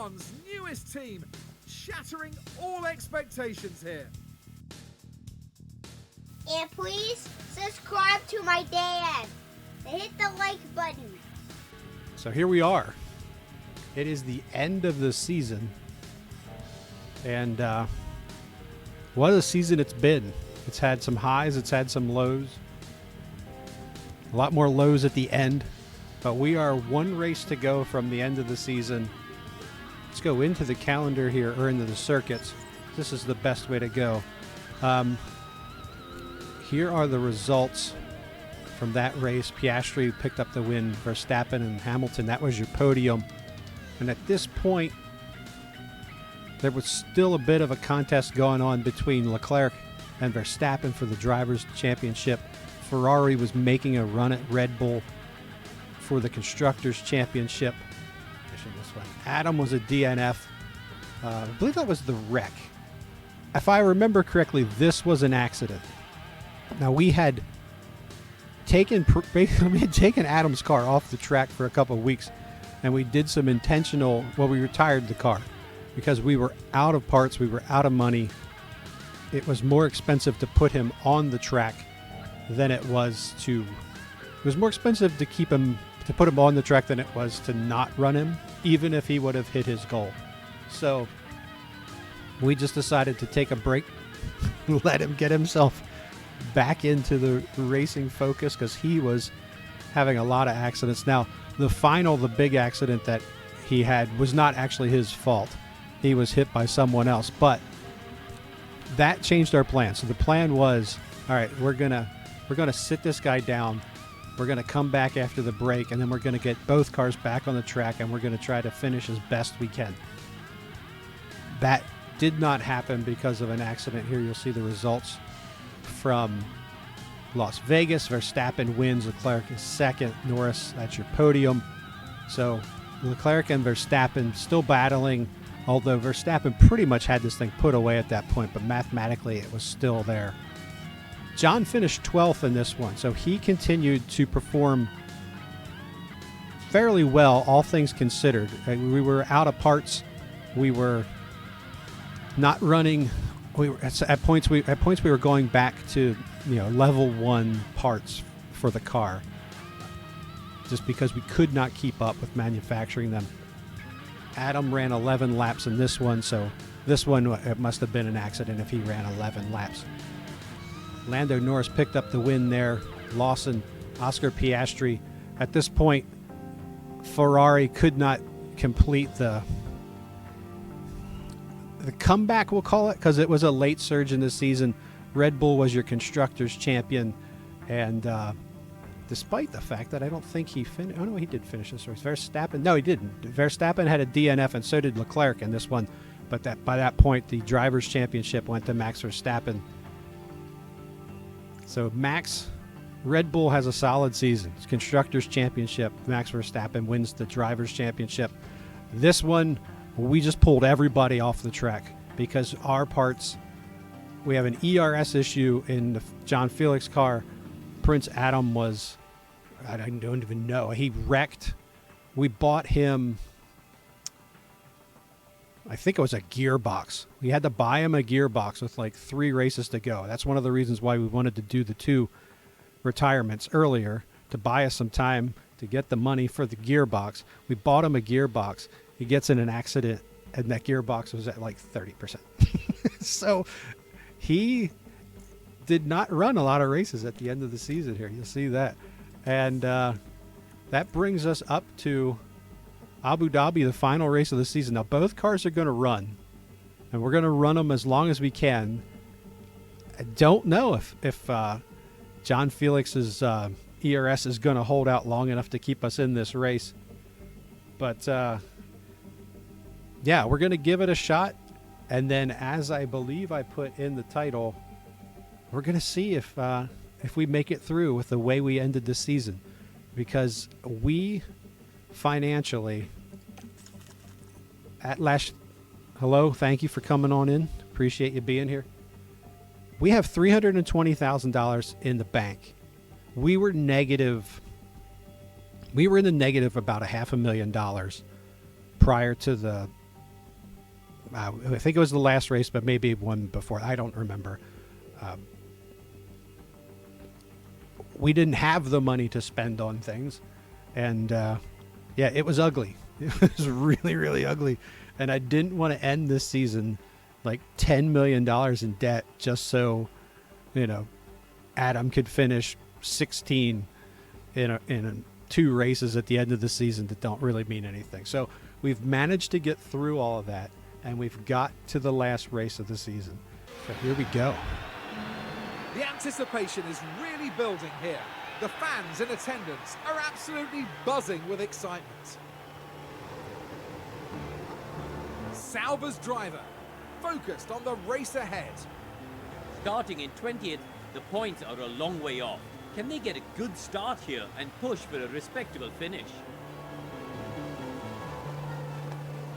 F1's newest team, shattering all expectations here. And please subscribe to my dad and hit the like button. So here we are. It is the end of the season. And what a season it's been. It's had some highs, it's had some lows. A lot more lows at the end. But we are one race to go from the end of the season. Let's go into the calendar here, or into the circuits. This is the best way to go. Here are the results from that race. Piastri picked up the win. Verstappen and Hamilton, that was your podium. And at this point, there was still a bit of a contest going on between Leclerc and Verstappen for the Drivers' Championship. Ferrari was making a run at Red Bull for the Constructors' Championship. This one. Adam was a DNF. I believe that was the wreck. If I remember correctly, this was an accident. Now, we had taken Adam's car off the track for a couple of weeks, and we did some intentional, we retired the car because we were out of parts, we were out of money. It was more expensive to put him on the track than it was more expensive to put him on the track than it was to not run him, even if he would have hit his goal. So we just decided to take a break, let him get himself back into the racing focus because he was having a lot of accidents. Now, the big accident that he had was not actually his fault. He was hit by someone else, but that changed our plan. So the plan was, all right, we're gonna sit this guy down. We're going to come back after the break, and then we're going to get both cars back on the track, and we're going to try to finish as best we can. That did not happen because of an accident. Here you'll see the results from Las Vegas. Verstappen wins. Leclerc is second. Norris, that's your podium. So Leclerc and Verstappen still battling, although Verstappen pretty much had this thing put away at that point, but mathematically it was still there. John finished 12th in this one, so he continued to perform fairly well, all things considered. We were out of parts. We were not running. At points we were going back to level 1 parts for the car, just because we could not keep up with manufacturing them. Adam ran 11 laps in this one, so this one it must have been an accident if he ran 11 laps. Lando Norris picked up the win there. Lawson, Oscar Piastri. At this point, Ferrari could not complete the comeback, we'll call it, because it was a late surge in the season. Red Bull was your Constructors' champion, and despite the fact that I don't think he finished. Oh, no, he did finish this race. Verstappen, no, he didn't. Verstappen had a DNF, and so did Leclerc in this one. But by that point, the Drivers' Championship went to Max Verstappen. So Red Bull has a solid season. It's Constructors' Championship. Max Verstappen wins the Drivers' Championship. This one, we just pulled everybody off the track because our parts, we have an ERS issue in the John Felix car. Prince Adam was, I don't even know, he wrecked. We bought him, I think it was a gearbox. We had to buy him a gearbox with like 3 races to go. That's one of the reasons why we wanted to do the 2 retirements earlier, to buy us some time to get the money for the gearbox. We bought him a gearbox. He gets in an accident, and that gearbox was at like 30%. So he did not run a lot of races at the end of the season here. You'll see that. And that brings us up to Abu Dhabi, the final race of the season. Now, both cars are going to run, and we're going to run them as long as we can. I don't know if John Felix's ERS is going to hold out long enough to keep us in this race. But, yeah, we're going to give it a shot. And then, as I believe I put in the title, we're going to see if we make it through with the way we ended the season. Because we financially, hello, thank you for coming on in. Appreciate you being here. We have $320,000 in the bank. We were in the negative about $500,000 prior to the I think it was the last race, but maybe one before. I don't remember. We didn't have the money to spend on things. And, yeah, it was ugly. It was really, really ugly. And I didn't want to end this season like $10 million in debt just so, you know, Adam could finish 16 in 2 races at the end of the season that don't really mean anything. So we've managed to get through all of that, and we've got to the last race of the season. So here we go. The anticipation is really building here. The fans in attendance are absolutely buzzing with excitement. Sauber's driver, focused on the race ahead. Starting in 20th, the points are a long way off. Can they get a good start here and push for a respectable finish?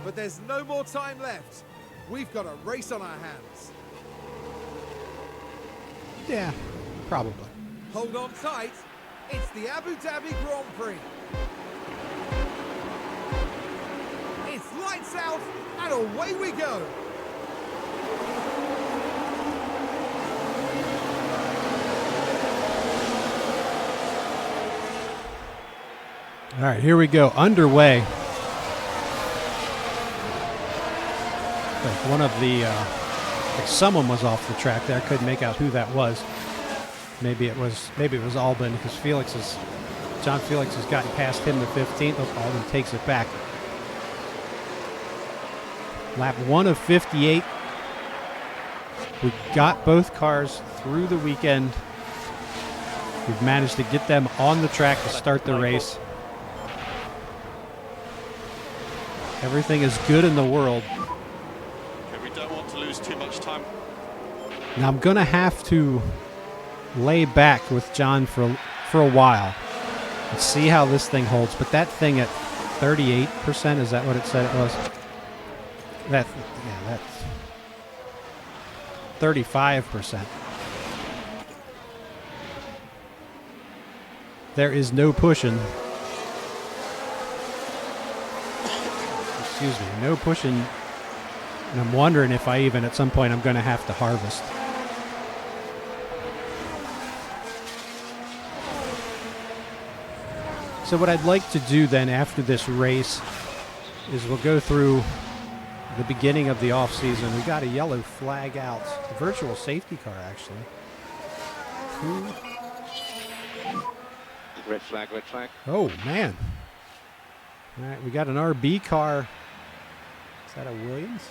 But there's no more time left. We've got a race on our hands. Yeah, probably. Hold on tight. It's the Abu Dhabi Grand Prix. It's lights out and away we go. All right, here we go. Underway. Like one of the, like someone was off the track there. I couldn't make out who that was. Maybe it was Albin, because John Felix has gotten past him the 15th. Oh, Albin takes it back. Lap 1 of 58. We got both cars through the weekend. We've managed to get them on the track to start the race. Everything is good in the world. Okay, we don't want to lose too much time. Now I'm going to have to lay back with John for a while and see how this thing holds. But that thing at 38%, is that what it said it was? That's 35%. There is no pushing. Excuse me, no pushing. And I'm wondering if at some point I'm going to have to harvest. So what I'd like to do then after this race is we'll go through the beginning of the off season. We got a yellow flag out, a virtual safety car actually. Red flag, red flag. Oh man! All right, we got an RB car. Is that a Williams?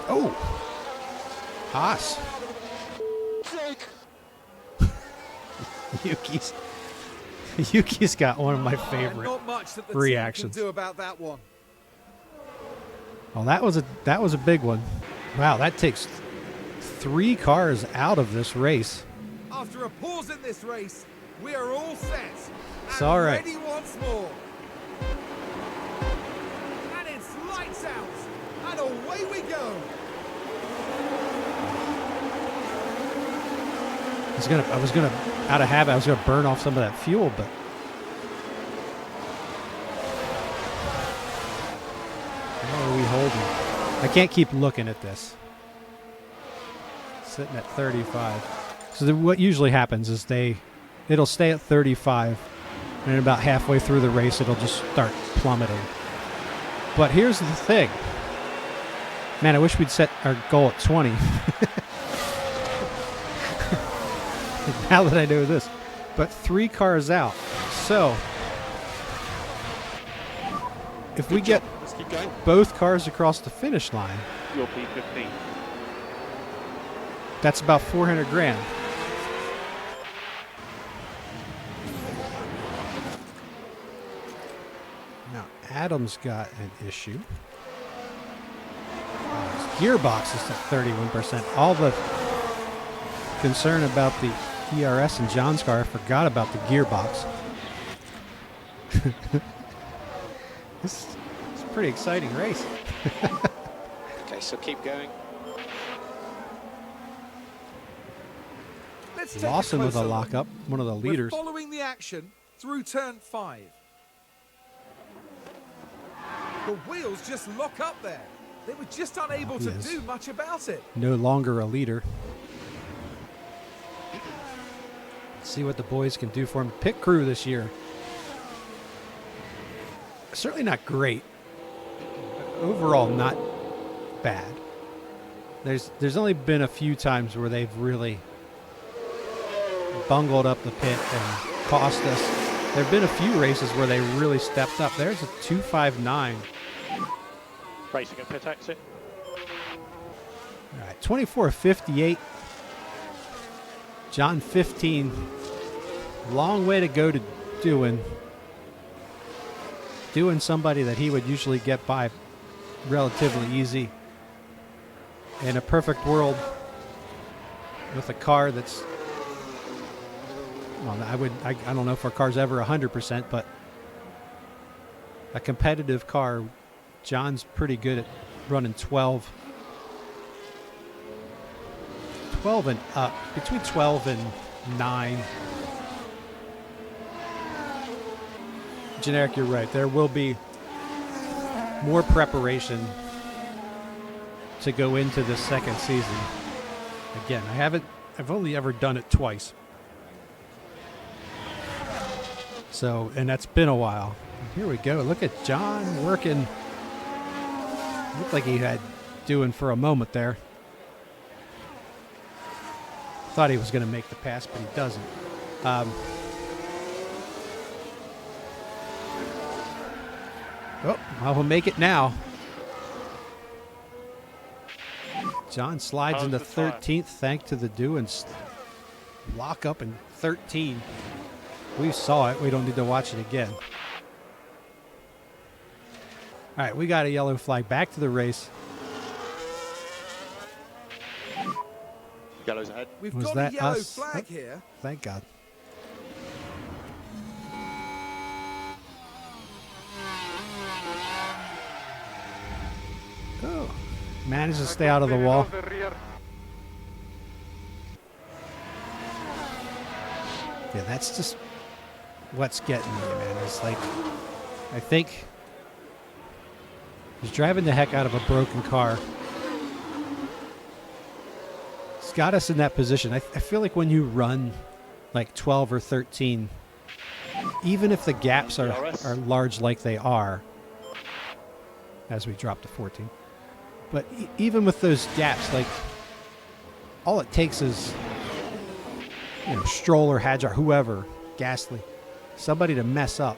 Oh, Haas. Yuki's got one of my favorite Not much that the reactions. team can do about that one. Well, that was a big one. Wow, that takes 3 cars out of this race. After a pause in this race, we are all set. It's and all right. ready once more. And it's lights out. And away we go. Out of habit, I was gonna burn off some of that fuel, but how are we holding? I can't keep looking at this. Sitting at 35. So what usually happens is it'll stay at 35, and about halfway through the race, it'll just start plummeting. But here's the thing. Man, I wish we'd set our goal at 20. Now that I know this. But 3 cars out. So if we get Let's keep going. both cars across the finish line, You'll be 15. that's about 400 grand. Now, Adam's got an issue. His gearbox is at 31%. All the concern about the ERS and John's car, I forgot about the gearbox. This is a pretty exciting race. Okay, so keep going. Let's take Lawson with a closer look. lockup, one of the We're leaders. following the action through turn 5. The wheels just lock up there. They were just unable to Yes. do much about it. No longer a leader. Let's see what the boys can do for him. Pit crew this year. Certainly not great. Overall, not bad. There's only been a few times where they've really bungled up the pit and cost us. There have been a few races where they really stepped up. There's a 259. Racing at pit exit. All right, 24:58. John 15. Long way to go to doing somebody that he would usually get by relatively easy. In a perfect world with a car that's, well, I don't know if our car's ever 100%, but a competitive car, John's pretty good at running 12 and up, between 12 and 9. Generic, you're right. There will be more preparation to go into the second season. Again, I've only ever done it twice. So, and that's been a while. Here we go. Look at John working. Looked like he had doing for a moment there. Thought he was going to make the pass, but he doesn't. Oh, well, he'll make it now. John slides into 13th, thanks to the Doohan's lock up in 13. We saw it. We don't need to watch it again. All right, we got a yellow flag. Back to the race. Yellow's ahead. We've Was got that a yellow us? flag here. Thank God. Oh, managed to stay out of the wall. Yeah, that's just what's getting me, man. It's like, I think he's driving the heck out of a broken car. It's got us in that position. I feel like when you run like 12 or 13, even if the gaps are large like they are, as we drop to 14, but even with those gaps, like, all it takes is, you know, Stroll or Hadjar, whoever, Gasly, somebody to mess up,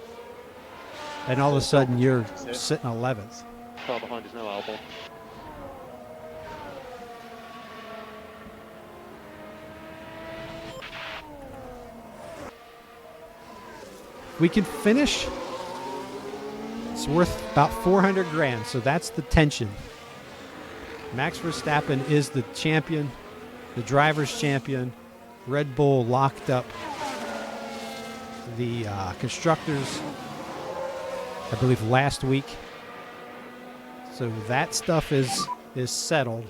and all of a sudden you're sitting 11th. Far behind is no Albon. We can finish. It's worth about 400 grand, so that's the tension. Max Verstappen is the champion, the driver's champion. Red Bull locked up the constructors, I believe, last week. So that stuff is settled.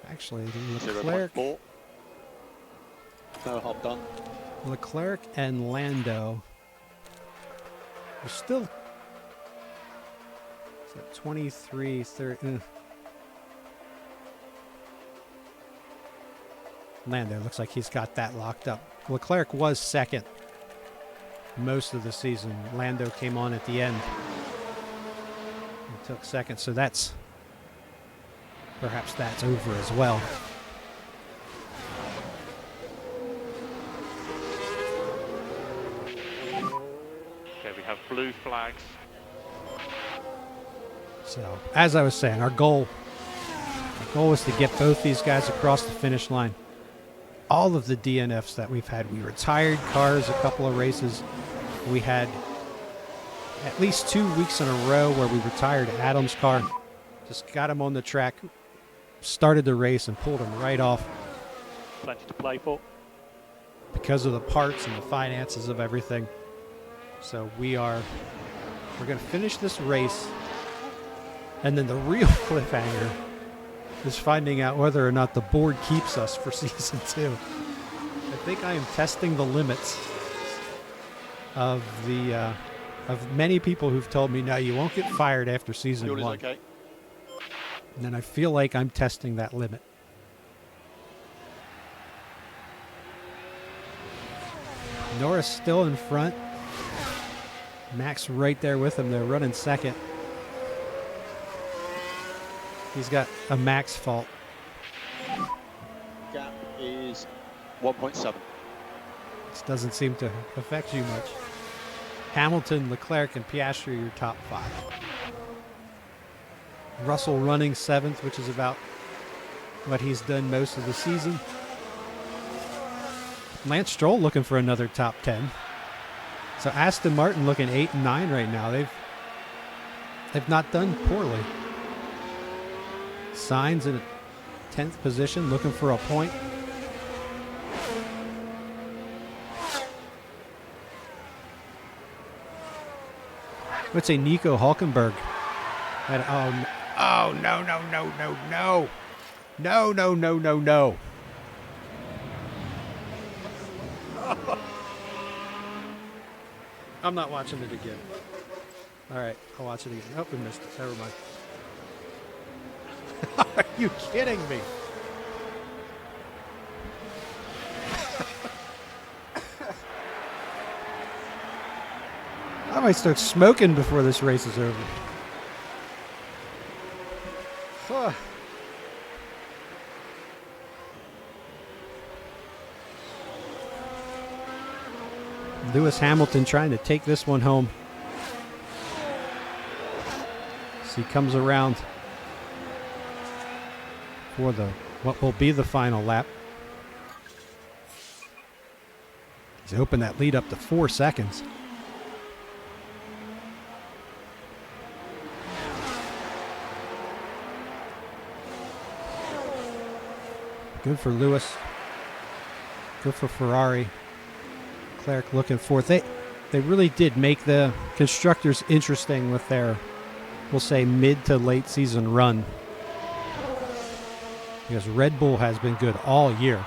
Actually, Leclerc 0.4. No hop done. Leclerc and Lando are still 23, 30. Lando looks like he's got that locked up. Leclerc was second most of the season. Lando came on at the end and took second, so perhaps that's over as well. Okay, we have blue flags. So, as I was saying, our goal is to get both these guys across the finish line. All of the DNFs that we've had, we retired cars a couple of races. We had at least 2 weeks in a row where we retired Adam's car. Just got him on the track, started the race, and pulled him right off. Plenty to play for. Because of the parts and the finances of everything. So we're going to finish this race, and then the real cliffhanger is finding out whether or not the board keeps us for season 2. I think I am testing the limits of the of many people who've told me, no, you won't get fired after season Fuel is 1. okay. And I feel like I'm testing that limit. Norris still in front. Max right there with him. They're running second. He's got a Max fault. Gap is 1.7. This doesn't seem to affect you much. Hamilton, Leclerc, and Piastri are your top 5. Russell running 7th, which is about what he's done most of the season. Lance Stroll looking for another top 10. So Aston Martin looking 8 and 9 right now. They've not done poorly. Sainz in a 10th position, looking for a point. Let's say Nico Hulkenberg. Oh no. No. I'm not watching it again. All right, I'll watch it again. Oh, we missed it. Never mind. Are you kidding me? I might start smoking before this race is over. Huh. Lewis Hamilton trying to take this one home. As he comes around for what will be the final lap. He's opened that lead up to 4 seconds. Good for Lewis. Good for Ferrari. Leclerc looking fourth. They really did make the constructors interesting with their, we'll say, mid to late season run. Because Red Bull has been good all year.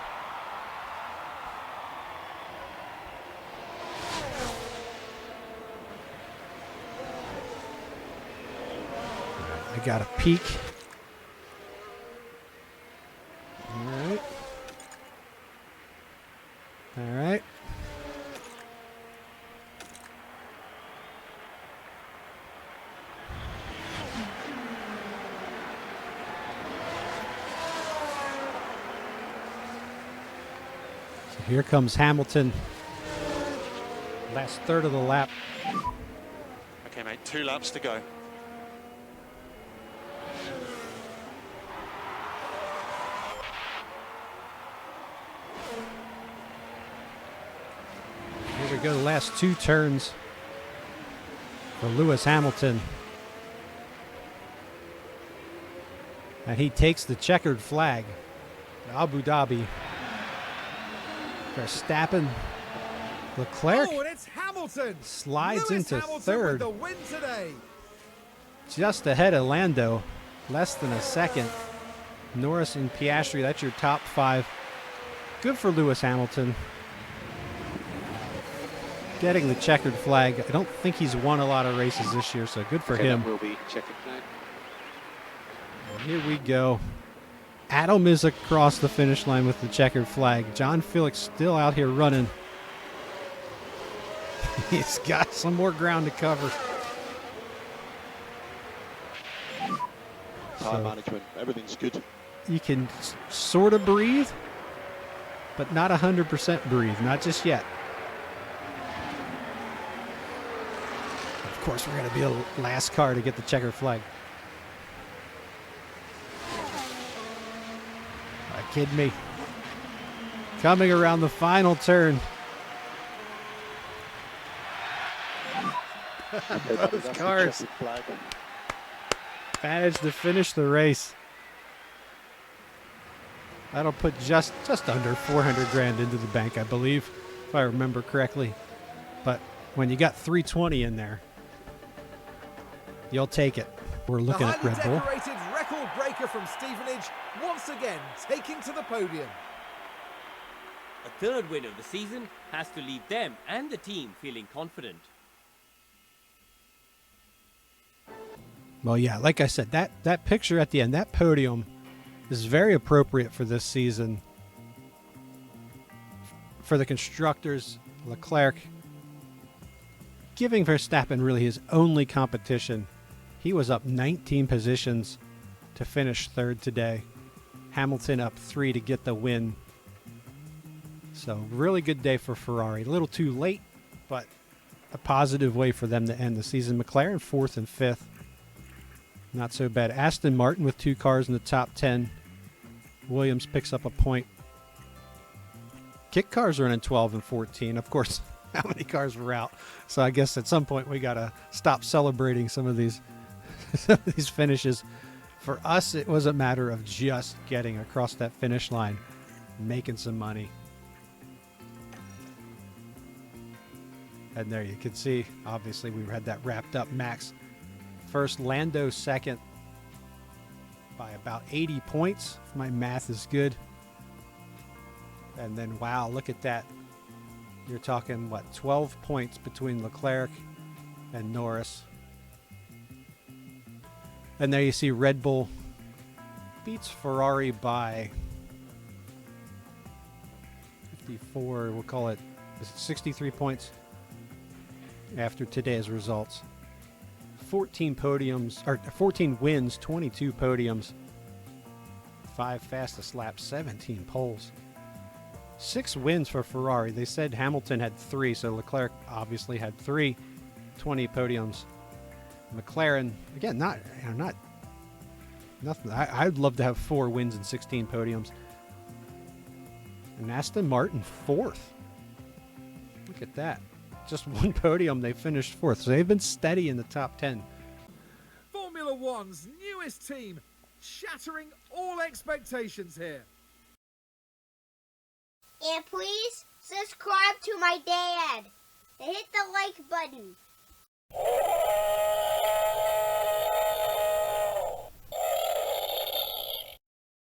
I got a peek. All right. So here comes Hamilton. Last third of the lap. Okay, mate, 2 laps to go. Here we go, the last 2 turns for Lewis Hamilton. And he takes the checkered flag to Abu Dhabi. Verstappen, Leclerc Oh, and it's Hamilton. slides Lewis into Hamilton third, with the win today. just ahead of Lando, less than a second. Norris and Piastri, that's your top 5. Good for Lewis Hamilton. Getting the checkered flag. I don't think he's won a lot of races this year, so good for him. Will be checkered flag. And here we go. Adam is across the finish line with the checkered flag. John Felix still out here running. He's got some more ground to cover. Time management, everything's good. You can sort of breathe, but not 100% breathe. Not just yet. Of course, we're going to be the last car to get the checkered flag. Are you kidding me? Coming around the final turn. Those cars managed to finish the race. That'll put just under 400 grand into the bank, I believe, if I remember correctly. But when you got 320 in there, you'll take it. We're looking at Red Bull. The highly decorated record breaker from Stevenage once again taking to the podium. A third win of the season has to leave them and the team feeling confident. Well, yeah, like I said, that picture at the end, that podium is very appropriate for this season. For the constructors, Leclerc giving Verstappen really his only competition. He was up 19 positions to finish third today. Hamilton up 3 to get the win. So really good day for Ferrari. A little too late, but a positive way for them to end the season. McLaren 4th and 5th. Not so bad. Aston Martin with 2 cars in the top 10. Williams picks up a point. Kit cars running 12 and 14. Of course, how many cars were out? So I guess at some point we got to stop celebrating some of these finishes. For us, it was a matter of just getting across that finish line, making some money. And there you can see, obviously, we had that wrapped up. Max first, Lando second by about 80 points. If my math is good. And then, wow, look at that. You're talking, what, 12 points between Leclerc and Norris. And there you see Red Bull beats Ferrari by 54, we'll call it 63 points after today's results. 14 podiums, or 14 wins, 22 podiums, 5 fastest laps, 17 poles. 6 wins for Ferrari. They said Hamilton had 3, so Leclerc obviously had 3, 20 podiums. McLaren, again, not nothing. I'd love to have 4 wins and 16 podiums. And Aston Martin 4th. Look at that. Just 1 podium, they finished 4th. So they've been steady in the top 10. Formula One's newest team, shattering all expectations here. And please subscribe to my dad. And hit the like button.